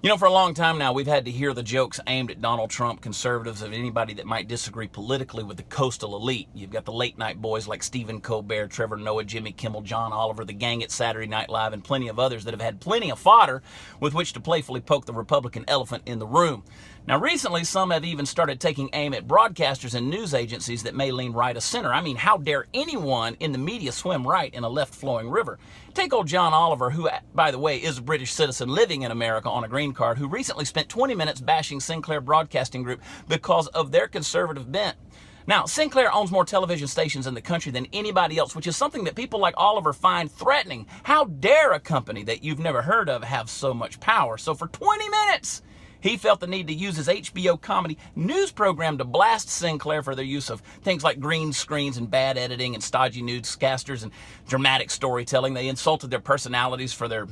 You know, for a long time now, we've had to hear the jokes aimed at Donald Trump, conservatives, and anybody that might disagree politically with the coastal elite. You've got the late night boys like Stephen Colbert, Trevor Noah, Jimmy Kimmel, John Oliver, the gang at Saturday Night Live, and plenty of others that have had plenty of fodder with which to playfully poke the Republican elephant in the room. Now, recently, some have even started taking aim at broadcasters and news agencies that may lean right of center. I mean, how dare anyone in the media swim right in a left-flowing river? Take old John Oliver, who, by the way, is a British citizen living in America on a green card, who recently spent 20 minutes bashing Sinclair Broadcasting Group because of their conservative bent. Now, Sinclair owns more television stations in the country than anybody else, which is something that people like Oliver find threatening. How dare a company that you've never heard of have so much power? So for 20 minutes, he felt the need to use his HBO comedy news program to blast Sinclair for their use of things like green screens and bad editing and stodgy newscasters and dramatic storytelling. They insulted their personalities for their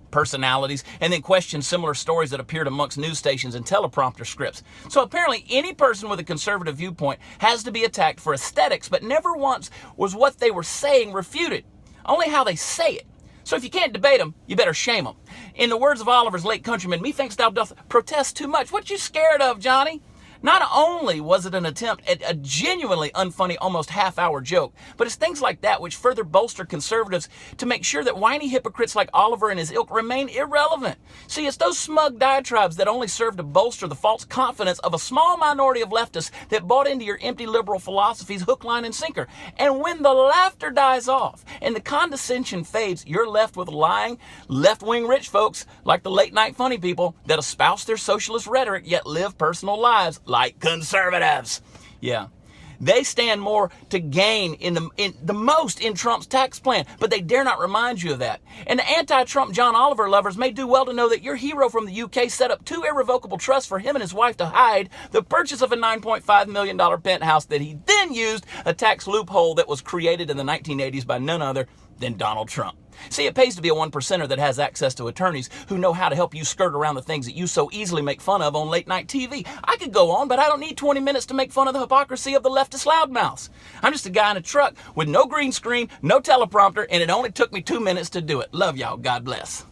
personalities and then questioned similar stories that appeared amongst news stations and teleprompter scripts. So apparently any person with a conservative viewpoint has to be attacked for aesthetics, but never once was what they were saying refuted, only how they say it. So if you can't debate them, you better shame them. In the words of Oliver's late countryman, methinks thou doth protest too much. What you scared of, Johnny? Not only was it an attempt at a genuinely unfunny, almost half-hour joke, but it's things like that which further bolster conservatives to make sure that whiny hypocrites like Oliver and his ilk remain irrelevant. See, it's those smug diatribes that only serve to bolster the false confidence of a small minority of leftists that bought into your empty liberal philosophies hook, line, and sinker. And when the laughter dies off and the condescension fades, you're left with lying, left-wing rich folks like the late-night funny people that espouse their socialist rhetoric yet live personal lives like conservatives. Yeah. They stand more to gain in the most in Trump's tax plan, but they dare not remind you of that. And the anti-Trump John Oliver lovers may do well to know that your hero from the UK set up 2 irrevocable trusts for him and his wife to hide the purchase of a $9.5 million penthouse that he then used a tax loophole that was created in the 1980s by none other than Donald Trump. See, it pays to be a 1%er that has access to attorneys who know how to help you skirt around the things that you so easily make fun of on late night TV. I could go on, but I don't need 20 minutes to make fun of the hypocrisy of the leftist loudmouths. I'm just a guy in a truck with no green screen, no teleprompter, and it only took me 2 minutes to do it. Love y'all. God bless.